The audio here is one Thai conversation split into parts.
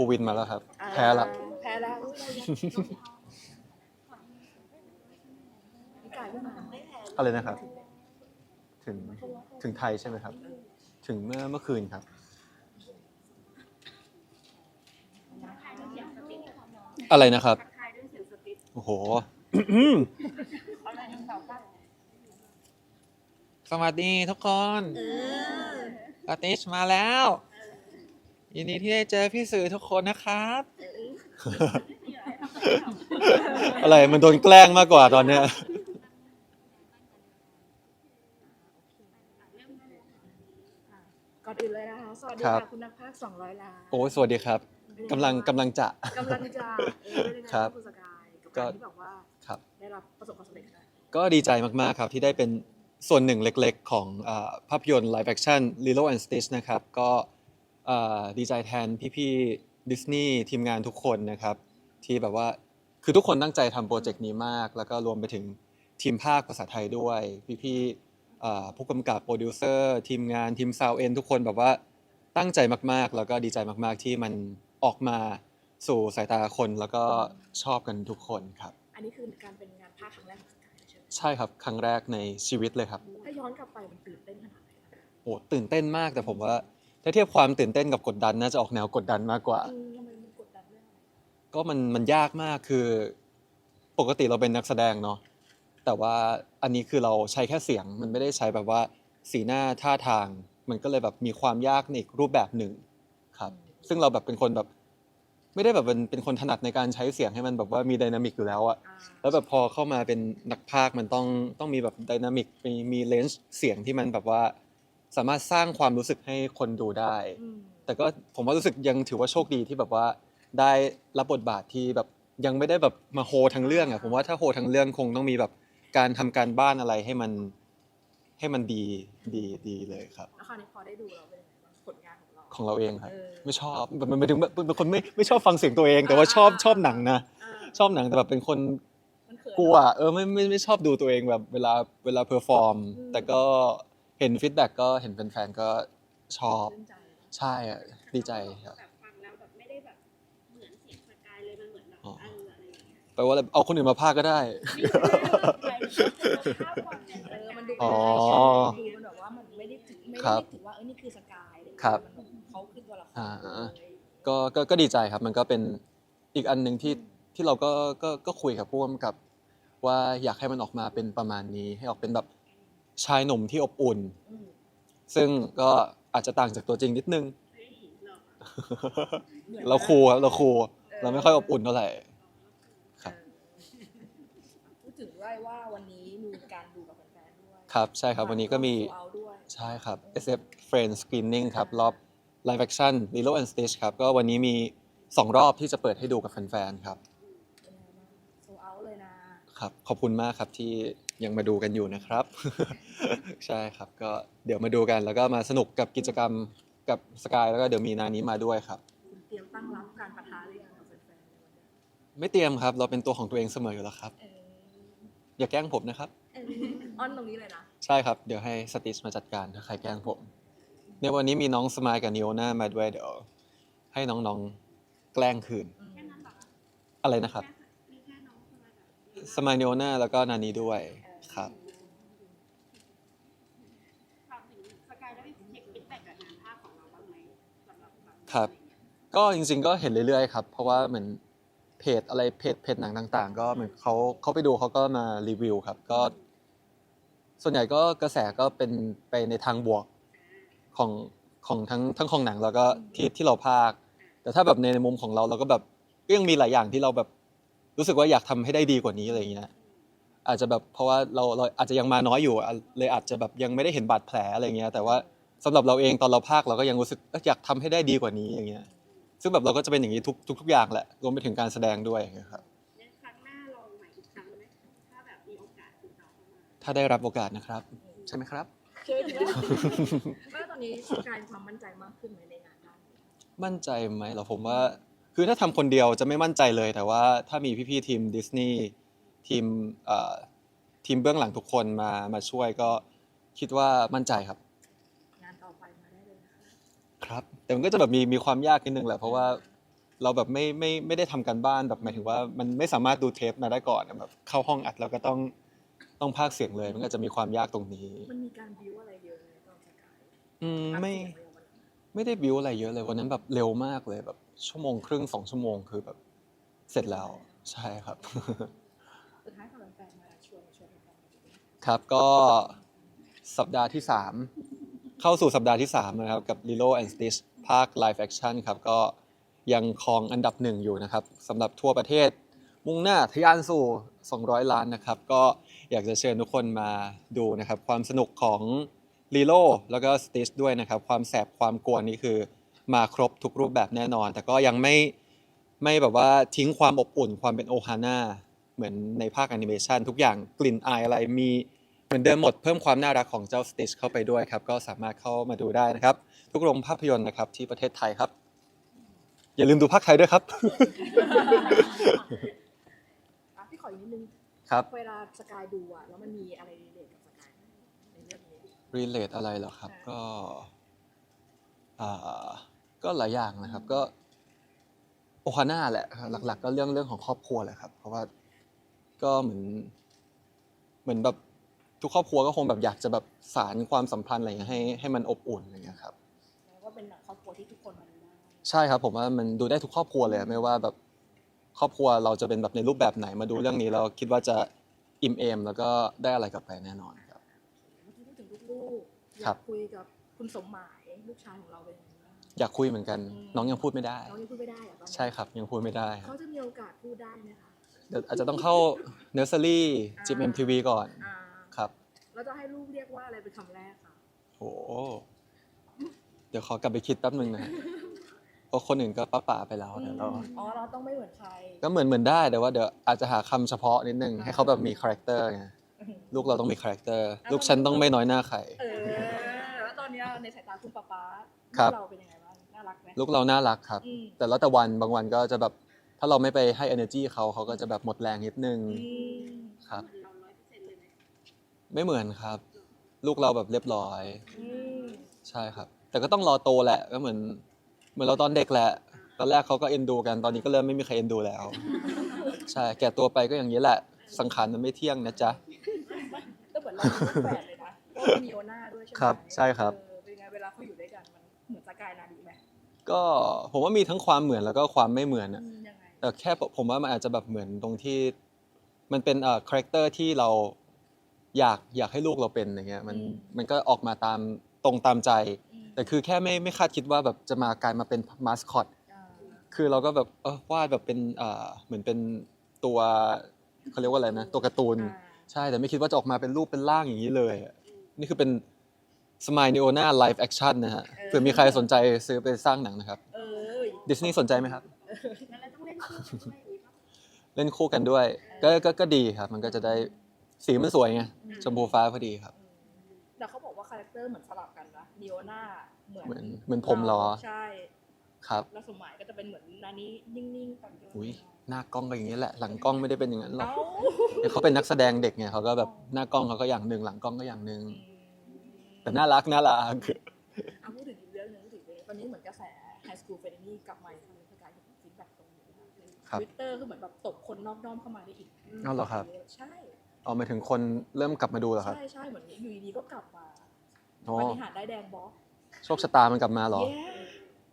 ภูวินมาแล้วครับแพ้ละแพ้แล้วพี่กายขึ้นมาอะไรนะครับถึงถึงไทยใช่ไหมครับถึงเมื่อคืนครับอะไรนะครับโอ้โห สวัสดีทุกคนสติชมาแล้วยินดีที่ได้เจอพี่สื่อทุกคนนะครับ อะไรมันโดนแกล้งมากกว่าตอนเนี้ยก่อนอื่นเลยนะคะสวัสดี ครั ค่ะ บ คุณนักพากย์200 ล้าน โอ้สวัสดีครับกำลังจะกำลังจะเป็นยังไง ครับ คุณสกายกับการที่แบบว่า ครับ ได้รับประสบความสำเร็จได้ ก็ดีใจมากๆครับที่ได้เป็นส่วนหนึ่งเล็กๆของภาพยนตร์ Live Action Lilo and Stitch นะครับก็ดีใจแทนพี่ๆดิสนีย์ทีมงานทุกคนนะครับที่แบบว่าคือทุกคนตั้งใจทำโปรเจกต์นี้มากแล้วก็รวมไปถึงทีมภาคภาษาไทยด้วยพี่ๆผู้กำกับโปรดิวเซอร์ทีมงานทีมซาวด์เอนทุกคนแบบว่าตั้งใจมากๆแล้วก็ดีใจมากๆที่มันออกมาสู่สายตาคนแล้วก็ชอบกันทุกคนครับ อันนี้คือการเป็นงานภาคครั้งแรกของสกายใช่ไหม ใช่ครับครั้งแรกในชีวิตเลยครับ ถ้าย้อนกลับไปมันตื่นเต้นขนาดไหน โอ้ตื่นเต้นมากแต่ผมว่าถ้าเทียบความตื่นเต้นกับกดดันน่าจะออกแนวกดดันมากกว่า ทำไมมันกดดันเรื่องอะไร ก็มันยากมากคือปกติเราเป็นนักแสดงเนาะแต่ว่าอันนี้คือเราใช้แค่เสียงมันไม่ได้ใช้แบบว่าสีหน้าท่าทาง มันก็เลยแบบมีความยากในอีกรูปแบบหนึ่งครับซึ่งเราแบบเป็นคนแบบไม่ได้แบบเป็นคนถนัดในการใช้เสียงให้มันแบบว่ามีไดนามิกอยู่แล้วอะ แล้วแบบพอเข้ามาเป็นนักพากย์มันต้องมีแบบไดนามิกมีเลนส์เสียงที่มันแบบว่าสามารถสร้างความรู้สึกให้คนดูได้ แต่ก็ผมว่ารู้สึกยังถือว่าโชคดีที่แบบว่าได้รับบทบาทที่แบบยังไม่ได้แบบมาโฮทั้งเรื่องอ่ะผมว่าถ้าโฮทั้งเรื่องคงต้องมีแบบการทำการบ้านอะไรให้มันดีเลยครับ แล้วคราวนี้พอได้ดูเราเป็นยังไงบ้างผลงานของเรา ของเราเองครับ เออ ไม่ชอบมันไม่ถึงเป็นคนไม่ชอบฟังเสียงตัวเอง แต่ว่าชอบหนังนะชอบหนังแต่แบบเป็นคน มันเขิน กลัวไม่ชอบดูตัวเองแบบเวลาเพอร์ฟอร์มแต่ก็เห็นฟีดแบ็กก็เห็นแฟนๆก็ชอบ ชื่นใจ ใช่อะดีใจครับ แบบฟังแล้วแบบไม่ได้แบบเหมือนเสียงสกายเลยมันเหมือนแบบอะไรอย่างเงี้ย แปลว่าอะไรเอาคนอื่นมาพากย์ก็ได้ มันดู อ๋อ ดูมันแบบว่ามันไม่ได้ถึงไม่ ครั ได้ บ ถึงว่านี่คือสกายเลย ครับ มันแบบเขาคือตัวละคร อ่า เลย ก็ดีใจครับมันก็เป็นอีกอันหนึ่งที่เราก็คุยกับผู้กำกับว่าอยากให้มันออกมาเป็นประมาณนี้ให้ออกเป็นแบบชายหนุ่มที่อบอุ่น อืม ซึ่งก็อาจจะต่างจากตัวจริงนิดนึง ไม่ได้เห็นหรอก หมือน เราคูลครับเราคูลเราไม่ค่อยอบอุ่นเท่าไหร่ ครับ พูดถึงด้วยว่าวันนี้มีการดูกับแฟนๆด้วย ครับใช่ครับวันนี้ก็มี โซเอาด้วย ใช่ครับ SF Friends Screening ครับรอบ Live Action Lilo and Stitch ครับก็วันนี้มี2รอบที่จะเปิดให้ดูกับแฟนๆครับ เป็นไงบ้างโซเอาเลยนะครับขอบคุณมากครับที่ยังมาดูกันอยู่นะครับ ใช่ครับก็เดี๋ยวมาดูกันแล้วก็มาสนุกกับกิจกรรมกับสกายแล้วก็เดี๋ยวมีนานี้มาด้วยครับ คุณเตรียมตั้งรับการปะทะหรือยังกับแฟนๆในวันนี้ ไม่เตรียมครับเราเป็นตัวของตัวเองเสมออยู่แล้วครับ เออ อย่าแกล้งผมนะครับ เอออ้อนตรงนี้เลยนะ ใช่ครับเดี๋ยวให้สติชมาจัดการถ้าใครแกล้งผมในวันนี้มีน้องสมายกับนิโอน่ามาด้วยเดี๋ยวให้น้องๆแกล้งคืน แค่นั้นเหรอ อะไรนะครับ มีแค่น้องคนละแบบ สมายนิโอน่าแล้วก็นานีด้วยครับ ถามถึงสกายได้เช็คฟีดแบ็กกับงานภาพของเราบ้างไหมสำหรับแบบ ครับ ก็จริงๆก็เห็นเรื่อยๆครับเพราะว่าเหมือนเพจอะไรเพจหนังต่างๆ ก็เหมือนเขาไปดูเขาก็มารีวิวครับก็ส่วนใหญ่ก็กระแสก็เป็นไปในทางบวกของของทั้งของหนังแล้วก็ที่เราพากย์แต่ถ้าแบบในมุมของเราก็แบบก็ยังมีหลายอย่างที่เราแบบรู้สึกว่าอยากทำให้ได้ดีกว่านี้อะไรอย่างเงี้ยอาจจะแบบเพราะว่าเราอาจจะยังมาน้อยอยู่เลยอาจจะแบบยังไม่ได้เห็นบาดแผลอะไรเงี้ยแต่ว่าสำหรับเราเองตอนเราพากย์เราก็ยังรู้สึกอยากทำให้ได้ดีกว่านี้อย่างเงี้ยซึ่งแบบเราก็จะเป็นอย่างนี้ทุกอย่างแหละรวมไปถึงการแสดงด้วยอย่างเงี้ยครับ ในครั้งหน้าลองใหม่อีกครั้งไหมถ้าแบบมีโอกาสติดต่อเข้ามา ถ้าได้รับโอกาสนะครับใช่ไหมครับ ช่วยด้วยว่าตอนนี้สกายมีความมั่นใจมากขึ้นไหมในงานด้านนี้ มั่นใจไหมเหรอผมว่าคือถ้าทำคนเดียวจะไม่มั่นใจเลยแต่ว่าถ้ามีพี่ๆทีมดิสนีย์ทีมทีมเบื้องหลังทุกคนมาช่วยก็คิดว่ามั่นใจครับ งานต่อไปมาได้เลยนะคะ ครับแต่มันก็จะแบบมีความยากนิดนึงแหละเพราะว่า เราแบบไม่ได้ทำการบ้านแบบหมายถึงว่ามันไม่สามารถดูเทปมาได้ก่อนแบบเข้าห้องอัดแล้วก็ต้องพากย์เสียงเลยมันก็จะมีความยากตรงนี้ มันมีการบิวอะไรเยอะในตอนสกาย ไม่ได้บิวอะไรเยอะเลยวันนั้นแบบเร็วมากเลยแบบชั่วโมงครึ่ง2 ชั่วโมงคือแบบเสร็จแล้วใช่ครับ สุดท้ายค่ะแฟนๆมาชวนแฟนๆมาดู ครับก็สัปดาห์ที่ 3 เข้าสู่สัปดาห์ที่ 3 นะครับกับ Lilo and Stitch ภาค Live Action ครับก็ยังครองอันดับ 1 อยู่นะครับสำหรับทั่วประเทศมุ่งหน้าทะยานสู่200 ล้านนะครับก็อยากจะเชิญทุกคนมาดูนะครับความสนุกของ Lilo แล้วก็ Stitch ด้วยนะครับความแสบความกวนนี่คือมาครบทุกรูปแบบแน่นอน แต่ก็ยังไม่แบบว่าทิ้งความอบอุ่นความเป็นโอฮาน่าเหมือนในภาคแอนิเมชันทุกอย่างกลิ่นอายอะไรมีเหมือนเดิมหมดเพิ่มความน่ารักของเจ้า Stitch เข้าไปด้วยครับก็สามารถเข้ามาดูได้นะครับทุกโรงภาพยนตร์นะครับที่ประเทศไทยครับอย่าลืมดูภาคไทยด้วยครับ พี่ขออีกนิดนึง ครับ เวลาสกายดูอ่ะแล้วมันมีอะไรรีเลทกับสกายในเรื่องนี้ relate อะไรเหรอครับก็อ่าก็หลายอย่างนะครับก็โอฮาน่าแหละหลักๆ ก็เรื่องของครอบครัวแหละครับเพราะว่าก็เหมือนแบบทุกครอบครัวก็คงแบบอยากจะแบบสานความสัมพันธ์อะไรอย่างเงี้ยให้มันอบอุ่นอะไรอย่างเงี้ยครับ แล้วก็เป็นหนังครอบครัวที่ทุกคนมาดูได้ ใช่ครับผมว่ามันดูได้ทุกครอบครัวเลยไม่ว่าแบบครอบครัวเราจะเป็นแบบในรูปแบบไหนมาดูเรื่องนี้เราคิดว่าจะอิ่มเอมแล้วก็ได้อะไรกลับไปแน่นอนครับ เมื่อกี้พูดถึงลูกๆอ ครั ยา บ กคุยกับคุณสมหมายลูกชายของเราเป็นยังไงบ้าง อยากคุยเหมือนกัน น้องยังพูดไม่ได้ น้องยังพูดไม่ได้อะตอนนี้ ใช่ครับยังพูดไม่ได้ครั เขา บ จะมีโอกาสพูดได้ไหมคะ เดี๋ยวอาจจะต้องเข้าเนอร์เซอรี่จิม MTV ก่อน อ่า ครับ แล้วจะให้ลูกเรียกว่าอะไรเป็นคำแรกคะ โอ้เดี๋ยวขอกลับไปคิดแป๊บนึงนะเพราะคนอื่นก็ป้าๆไปแล้วเดี๋ยวเรา อ๋อเราต้องไม่เหมือนใคร ก็เหมือนได้แต่ว่าเดี๋ยวอาจจะหาคำเฉพาะนิดนึงให้เขาแบบมีคาแรคเตอร์ไงลูกเราต้องมีคาแรคเตอร์ลูกฉันต้องไม่น้อยหน้าใคร แล้วตอนนี้ในสายตาคุณป๊า ครับ เราเป็นยังไงบ้างน่ารักไหม ลูกเราน่ารักครับ อืม แต่ละแต่วันบางวันก็จะแบบถ้าเราไม่ไปให้ energy เขาก็จะแบบหมดแรงนิดนึง อืม ครับ เรา100%เลยไหม ไม่เหมือนครับ ลูกเราแบบเรียบร้อย อืม ใช่ครับ แต่ก็ต้องรอโตแหละก็เหมือนเราตอนเด็กแหละตอนแรกเขาก็เอ็นดูกันตอนนี้ก็เริ่มไม่มีใครเอ็นดูแล้ว ใช่แก่ตัวไปก็อย่างนี้แหละ สังขารมันไม่เที่ยงนะจ๊ะ ก็เหมือนเราเป็นลูกแฝดเลยนะเพราะว่ามีโอน่าด้วยใช่ไหม ครับใช่ครับ เป็นไงเวลาเขาอยู่ด้วยกันมันเหมือนสกายนาดีไหม ก็ผมว่ามีทั้งความเหมือนแล้วก็ความไม่เหมือนอะ ยังไง แต่แค่ผมว่ามันอาจจะแบบเหมือนตรงที่มันเป็นคาแรคเตอร์ที่เราอยากให้ลูกเราเป็นอย่างเงี้ยมันก็ออกมาตรงตามใจ แต่คือแค่ไม่คาดคิดว่าแบบจะมากลายมาเป็นมาสคอต คือเราก็แบบวาดแบบเป็นเหมือนเป็นตัวเขาเรียกว่าอะไรนะตัวการ์ตูนใช่แต่ไม่คิดว่าจะออกมาเป็นรูปเป็นร่างอย่างนี้เลยอะนี่คือเป็นสมายนิโอนาไลฟ์แอคชั่นนะฮะเผื่อมีใครสนใจซื้อไปสร้างหนังนะครับ เออ ดิสนีย์สนใจไหมครับ แล้วเราต้องเล่นคู่กันด้วยอย่างนี้ป่ะ เล่นคู่กันด้วยก็ดีครับ มันก็จะได้สีมันสวยไงชมพูฟ้าพอดีครับ แต่เขาบอกว่าคาแรคเตอร์เหมือนสลับกันนะนีโอน่าเหเหมือนผมเหรอ ใช่ ครับ แล้วสมหมายก็จะเป็นเหมือนนานี้นิ่งๆต่างๆ อุ้ยหน้ากล้องก็อย่างนี้แหละ หลังกล้องไม่ได้เป็นอย่างนั้นหรอก เอ้า เนี่ยเขาเป็นนักแสดงเด็กไงเขาก็แบบหน้ากล้องเขาก็อย่างหนึ่งหลังกล้องก็อย่างหนึ่งแต่น่ารัก เอาพูดถึงอีกเรื่องหนึงพูดถึงเรื่องตอนนี้เหมือนกระแส High School f r e n d y กลับมาอีกครั้งสกายเห็นฟีดแบ็กตรงนี้นะใน ครับ Twitter คือเหมือนแบบตบคนนอกด้อมเข้ามาได้อีก อ้าวเหรอครับ ใช่ เอาหมายถึงคนเริ่มกลับมาดูเหรอครับ ใช่เหมือนอยู่ดีๆก็กลับมา อ๋อ ปฏิหารย์ได้แดงบล็อก โชคชะตามันกลับมาเหรอ เย้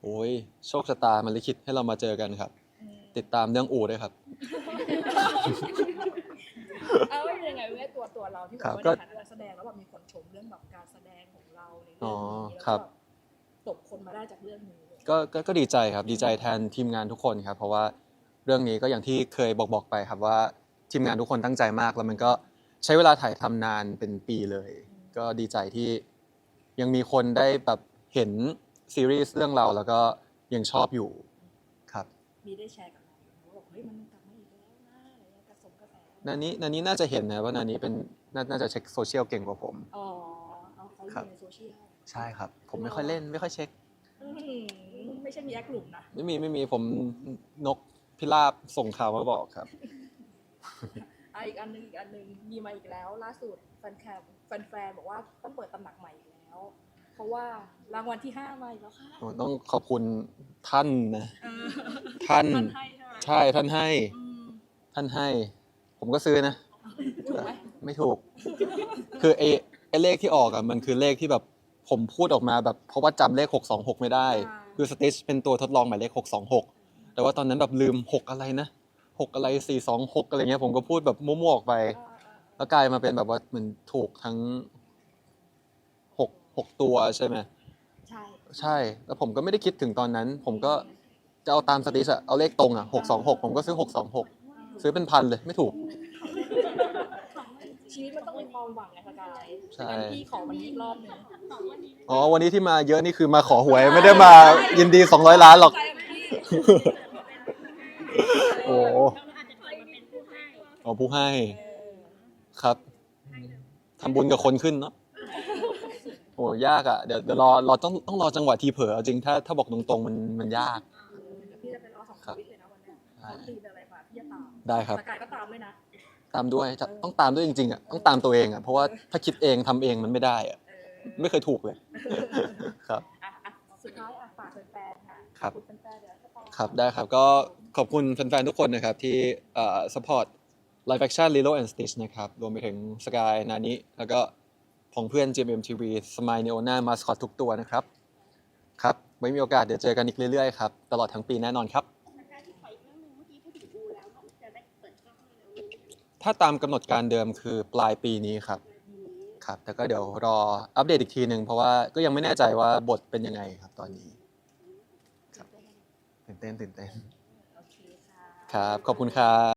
โอ้ยโชคชะตามันลิขิตให้เรามาเจอกันครับ อืม ติดตามเรื่องอู่ด้วยครับ เอาเป็นยังไงเว้ยตัวเราที่แบ ครับ บ ว่า ก็ ในฐานะนักแสดงแล้วแบบมีคนชมเรื่องแบบการแสดงของเราใน อ๋ เรื่ อ องนี้ ครั แล้ว บ ก็ตบคนมาได้จากเรื่องนี้ ก็ดีใจครับดีใจแทนทีมงานทุกคนครับเพราะว่าเรื่องนี้ก็อย่างที่เคยบอกไปครับว่าทีมงานทุกคนตั้งใจมากแล้วมันก็ใช้เวลาถ่ายทำนานเป็นปีเลย ก็ดีใจที่ยังมีคนได้แบบเห็นซีรีส์เรื่องเราแล้วก็ยังชอบอยู่ครับ มีได้แชร์กับเราว่าบอกเฮ้ยมันกลับมาอีกแล้วนะอะไรเงี้ยกระแส นันนี้น่าจะเห็นนะว่านันนี้เป็นน่าจะเช็คโซเชียลเก่งกว่าผม อ๋อเอาเขาอ ครับ ยู่ในโซเชียล ใช่ครับ ผมไม่ค่อยเล่นไม่ค่อยเช็ค ไม่ใช่มีแอคหลุมนะ ไม่มีผมนกพิราบส่งข่าวมาบอกครับ อีกอันหนึงมีมาอีกแล้วล่าสุดแฟนบอกว่าต้องเปิดตำหนักใหม่อีกแล้ว เพราะว่ารางวัลที่ 5มาอีกแล้วค่ะ ผมต้องขอบคุณท่านนะ เออ ท่าน มันให้ใช่ไหม ใช่ท่านให้ อืม ท่านให้ ผมก็ซื้อนะ ถูกไหม ไม่ถูก คือไอ้เลขที่ออกอ่ะมันคือเลขที่แบบผมพูดออกมาแบบเพราะว่าจำเลข626ไม่ได้ คือสติชเป็นตัวทดลองหมายเลข626แต่ว่าตอนนั้นแบบลืม6อะไรนะ6อะไร426อะไรเงี้ยผมก็พูดแบบมั่วๆออกไป แล้วกลายมาเป็นแบบว่าเหมือนถูกทั้ง6ตัวใช่ไหม ใช่ ใช่ แล้วผมก็ไม่ได้คิดถึงตอนนั้น ผมก็จะเอาตามสติชอะเอาเลขตรงอะ626ผมก็ซื้อ626ซื้อเป็นพันเลยไม่ถูก ชีวิตมันต้องมีความหวังไงสกาย ใช่ งั้นพี่ขอวันนี้อีกรอบหนึง อ๋อวันนี้ที่มาเยอะนี่คือมาขอหวยไม่ได้มายินดี200 ล้านหรอก ใจของพี่ โอ้ เราอาจจะถอยมาเป็นผู้ให้ อ๋อผู้ให้ เออ ครับทำบุญกับคนขึ้นเนาะโอ้ยากอ่ะเดี๋ยวรอต้องรอจังหวะทีเผลอเอาจริงถ้าบอกตรงๆมันยาก เดี๋ยวพี่จะไปรอสองชีวิตเลยนะวันเนี้ย ใช่ เขาตีเป็นอะไรมาพี่จะตาม ได้ครับ สกายก็ตามด้วยนะ ตามด้วยต้องตามด้วยจริงๆอ่ะต้องตามตัวเองอ่ะเพราะว่าถ้าคิดเองทำเองมันไม่ได้อ่ะ เออ ไม่เคยถูกเลย ครับ อ่ะสุดท้ายฝากแฟนๆค่ะ ครับ ขอณแฟนๆเดี๋ยวจะต่อ ครับได้ครับก็ขอบคุณแฟนๆทุกคนนะครับที่support live action Lilo and Stitch นะครับรวมไปถึงสกายนานิแล้วก็ของเพื่อน GMMTV Smile Neona Mascot ทุกตัวนะครับครับไว้มีโอกาสเดี๋ยวเจอกันอีกเรื่อยๆครับตลอดทั้งปีแน่นอนครับ การที่ขออีกเรื่องหนึงเมื่อกี้พูดถึงบูแล้วว่าจะได้เปิดกล้องเร็วๆนี้ ถ้าตามกำหนดการเดิมคือปลายปีนี้ครับครับแต่ก็เดี๋ยวรออัปเดตอีกทีหนึ่งเพราะว่าก็ยังไม่แน่ใจว่าบทเป็นยังไงครับตอนนี้ครับตื่นเต้น โอเคค่ะ ครับขอบคุณครับ